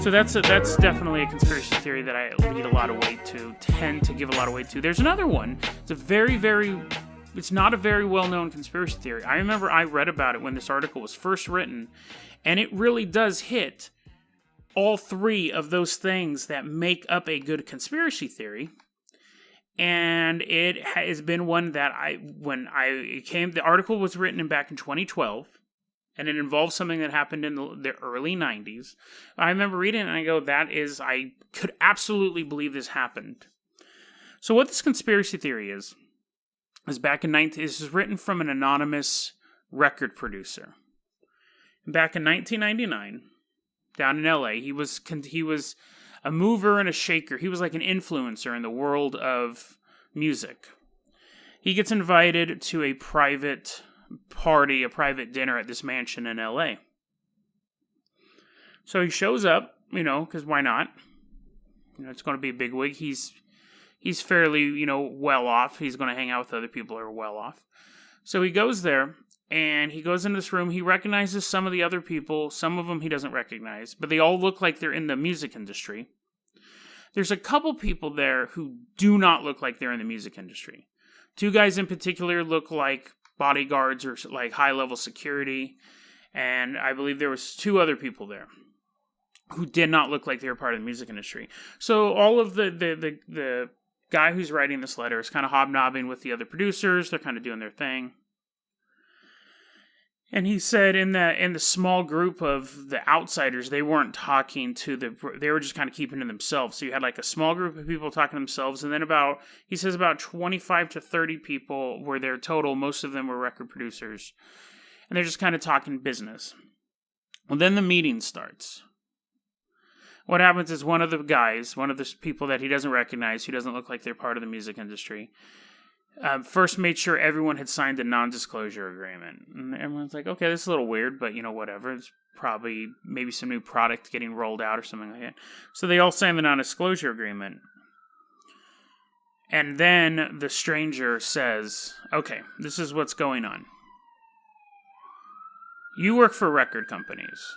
So that's definitely a conspiracy theory that I tend to give a lot of weight to. There's another one. It's not a very well-known conspiracy theory. I remember I read about it when this article was first written, and it really does hit all three of those things that make up a good conspiracy theory. And it has been one that the article was written back in 2012. And it involves something that happened in the early 90s. I remember reading it and I go, I could absolutely believe this happened. So what this conspiracy theory is this is written from an anonymous record producer. Back in 1999, down in LA, he was a mover and a shaker. He was like an influencer in the world of music. He gets invited to a private party, a private dinner at this mansion in LA. So he shows up, because why not? It's going to be a bigwig. He's fairly, well off. He's going to hang out with other people who are well off. So he goes there, and he goes into this room. He recognizes some of the other people. Some of them he doesn't recognize, but they all look like they're in the music industry. There's a couple people there who do not look like they're in the music industry. Two guys in particular look like bodyguards or like high-level security, and I believe there was two other people there who did not look like they were part of the music industry. So all of the guy who's writing this letter is kind of hobnobbing with the other producers. They're kind of doing their thing. And he said in the small group of the outsiders, they weren't talking they were just kind of keeping to themselves. So you had like a small group of people talking to themselves, and then about 25 to 30 people were there total. Most of them were record producers. And they're just kind of talking business. Well, then the meeting starts. What happens is one of the people that he doesn't recognize, who doesn't look like they're part of the music industry, first made sure everyone had signed a non-disclosure agreement. And everyone's like, okay, this is a little weird, but whatever. It's probably maybe some new product getting rolled out or something like that. So they all signed the non-disclosure agreement. And then the stranger says, okay, this is what's going on. You work for record companies,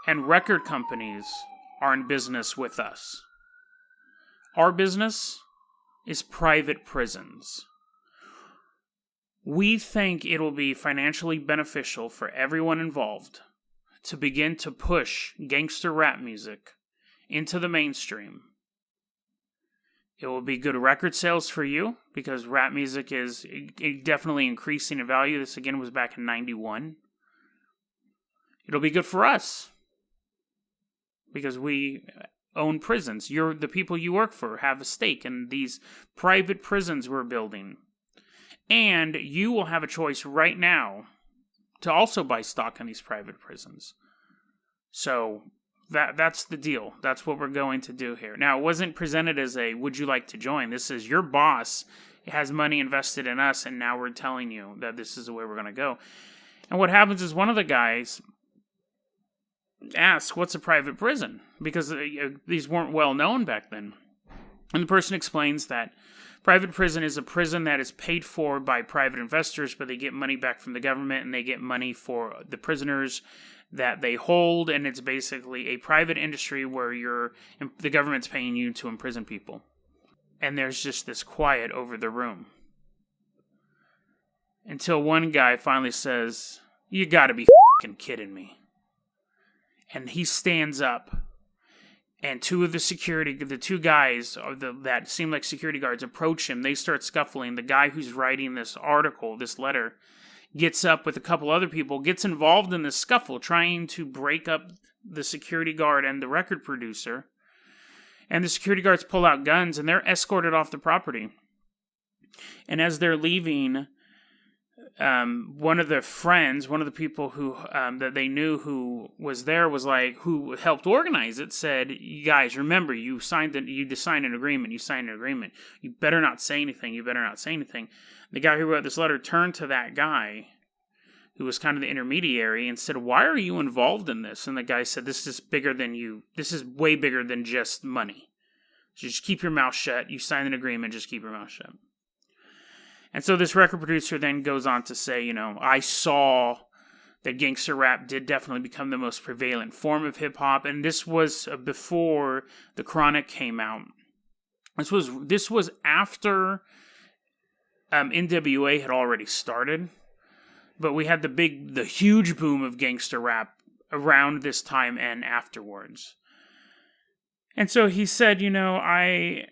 and record companies are in business with us. Our business is private prisons. We think it'll be financially beneficial for everyone involved to begin to push gangster rap music into the mainstream. It will be good record sales for you because rap music is definitely increasing in value. This again was back in 91. It'll be good for us because we own prisons. The people you work for have a stake in these private prisons we're building. And you will have a choice right now to also buy stock in these private prisons. So that's the deal. That's what we're going to do here. Now, it wasn't presented as a, would you like to join? This is your boss has money invested in us, and now we're telling you that this is the way we're going to go. And what happens is one of the guys asks, what's a private prison? Because these weren't well known back then. And the person explains that private prison is a prison that is paid for by private investors, but they get money back from the government, and they get money for the prisoners that they hold, and it's basically a private industry where the government's paying you to imprison people. And there's just this quiet over the room. Until one guy finally says, you gotta be f***ing kidding me. And he stands up, and the two guys that seem like security guards approach him. They start scuffling. The guy who's writing this article, this letter, gets up with a couple other people, gets involved in this scuffle, trying to break up the security guard and the record producer. And the security guards pull out guns, and they're escorted off the property. And as they're leaving, one of the people who that they knew who was there who helped organize it, said, "You guys, remember, you signed an agreement. You better not say anything. The guy who wrote this letter turned to that guy, who was kind of the intermediary, and said, "Why are you involved in this?" And the guy said, "This is bigger than you. This is way bigger than just money. So just keep your mouth shut. You signed an agreement. Just keep your mouth shut." And so this record producer then goes on to say, I saw that gangster rap did definitely become the most prevalent form of hip hop, and this was before the Chronic came out. This was after NWA had already started, but we had the huge boom of gangster rap around this time and afterwards. And so he said, I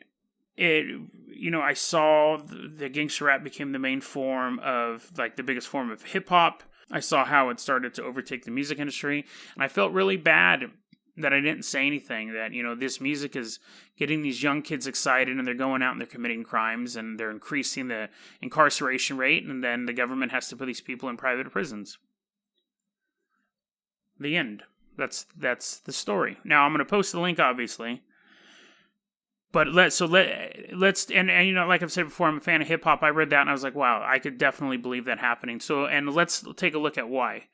saw the gangster rap became the main form of, like, the biggest form of hip hop. I saw how it started to overtake the music industry, and I felt really bad that I didn't say anything, that, this music is getting these young kids excited, and they're going out and they're committing crimes, and they're increasing the incarceration rate, and then the government has to put these people in private prisons. The end. That's the story. Now, I'm going to post the link, obviously. But let's like I've said before, I'm a fan of hip hop. I read that and I was like, wow, I could definitely believe that happening. So, and let's take a look at why.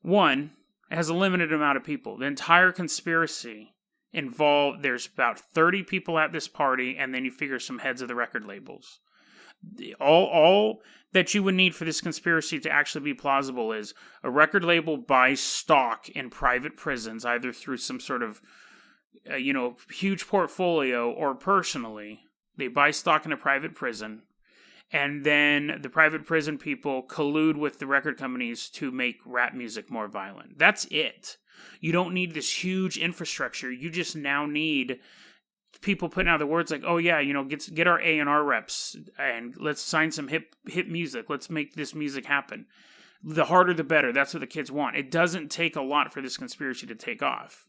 One, it has a limited amount of people. The entire conspiracy involved, there's about 30 people at this party, and then you figure some heads of the record labels. All that you would need for this conspiracy to actually be plausible is a record label buys stock in private prisons, either through some sort of huge portfolio or personally. They buy stock in a private prison, and then the private prison people collude with the record companies to make rap music more violent. That's it. You don't need this huge infrastructure. You just now need people putting out the words like, oh yeah, get our A&R reps and let's sign some hip music. Let's make this music happen. The harder the better. That's what the kids want. It doesn't take a lot for this conspiracy to take off.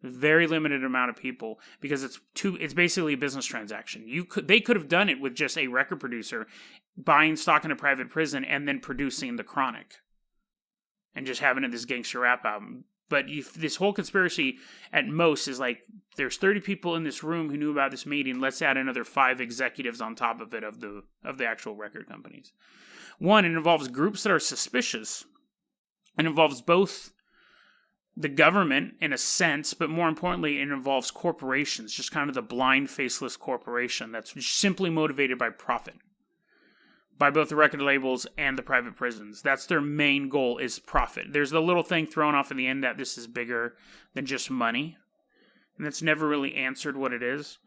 Very limited amount of people, because it's basically a business transaction. They could have done it with just a record producer buying stock in a private prison and then producing the Chronic and just having it this gangster rap album. But this whole conspiracy at most is like, there's 30 people in this room who knew about this meeting. Let's add another 5 executives on top of it of the actual record companies. One, it involves groups that are suspicious. It involves both the government in a sense, but more importantly, it involves corporations, just kind of the blind, faceless corporation that's simply motivated by profit. By both the record labels and the private prisons. That's their main goal, is profit. There's the little thing thrown off in the end that this is bigger than just money. And that's never really answered what it is.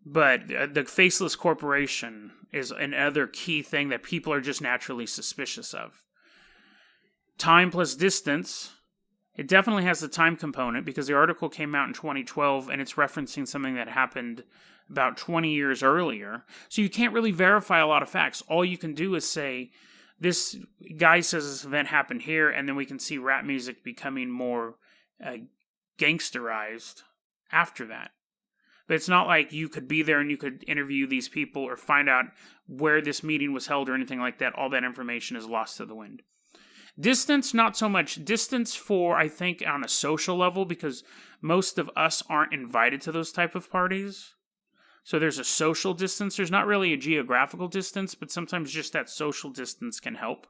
But the faceless corporation is another key thing that people are just naturally suspicious of. Time plus distance. It definitely has the time component, because the article came out in 2012 and it's referencing something that happened about 20 years earlier. So you can't really verify a lot of facts. All you can do is say, this guy says this event happened here, and then we can see rap music becoming more gangsterized after that. But it's not like you could be there and you could interview these people or find out where this meeting was held or anything like that. All that information is lost to the wind. Distance, not so much. Distance for, I think, on a social level, because most of us aren't invited to those type of parties. So there's a social distance. There's not really a geographical distance, but sometimes just that social distance can help.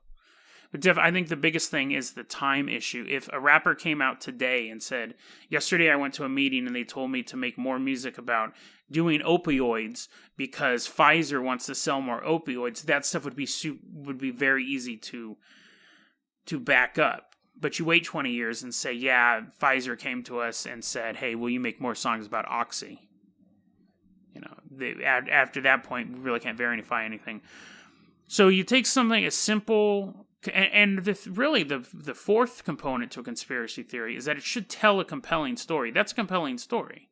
But I think the biggest thing is the time issue. If a rapper came out today and said, yesterday I went to a meeting and they told me to make more music about doing opioids because Pfizer wants to sell more opioids, that stuff would be very easy to back up. But you wait 20 years and say, yeah, Pfizer came to us and said, hey, will you make more songs about Oxy? After that point, we really can't verify anything. So you take something as simple, and the fourth component to a conspiracy theory is that it should tell a compelling story. That's a compelling story.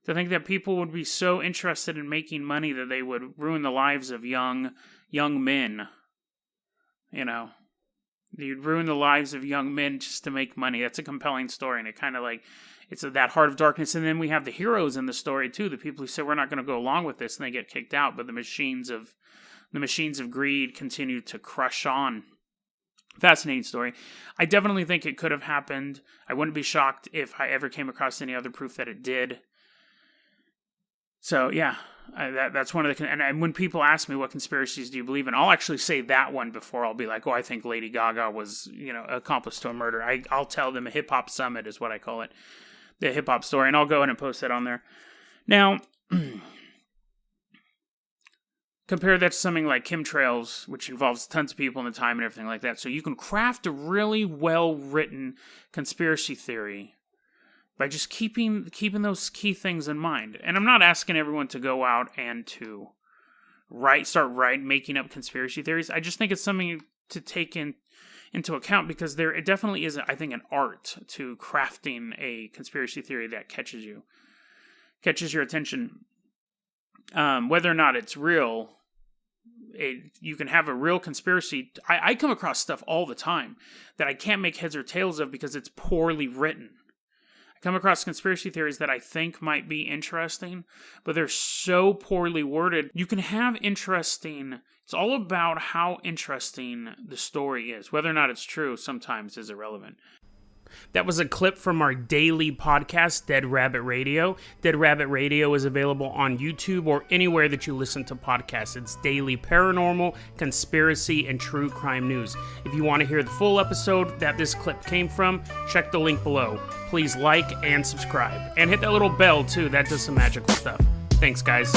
To think that people would be so interested in making money that they would ruin the lives of young men. You'd ruin the lives of young men just to make money. That's a compelling story, and it kind of like, it's that heart of darkness. And then we have the heroes in the story too, the people who say we're not going to go along with this, and they get kicked out, but the machines of greed continue to crush on. Fascinating story. I definitely think it could have happened. I wouldn't be shocked if I ever came across any other proof that it did. So yeah, that's one of the, and when people ask me what conspiracies do you believe in, I'll actually say that one before I'll be like, oh, I think Lady Gaga was, accomplice to a murder. I'll tell them a hip hop summit is what I call it, the hip hop story, and I'll go ahead and post that on there. Now, Compare that to something like chemtrails, which involves tons of people and the time and everything like that. So you can craft a really well-written conspiracy theory by just keeping those key things in mind. And I'm not asking everyone to go out and to making up conspiracy theories. I just think it's something to take into account, because it definitely is, I think, an art to crafting a conspiracy theory that catches your attention. Whether or not it's real, you can have a real conspiracy. I come across stuff all the time that I can't make heads or tails of because it's poorly written. I come across conspiracy theories that I think might be interesting, but they're so poorly worded. You can have it's all about how interesting the story is. Whether or not it's true sometimes is irrelevant. That was a clip from our daily podcast, Dead Rabbit Radio. Dead Rabbit Radio is available on YouTube or anywhere that you listen to podcasts. It's daily paranormal, conspiracy, and true crime news. If you want to hear the full episode that this clip came from, check the link below. Please like and subscribe. And hit that little bell, too. That does some magical stuff. Thanks, guys.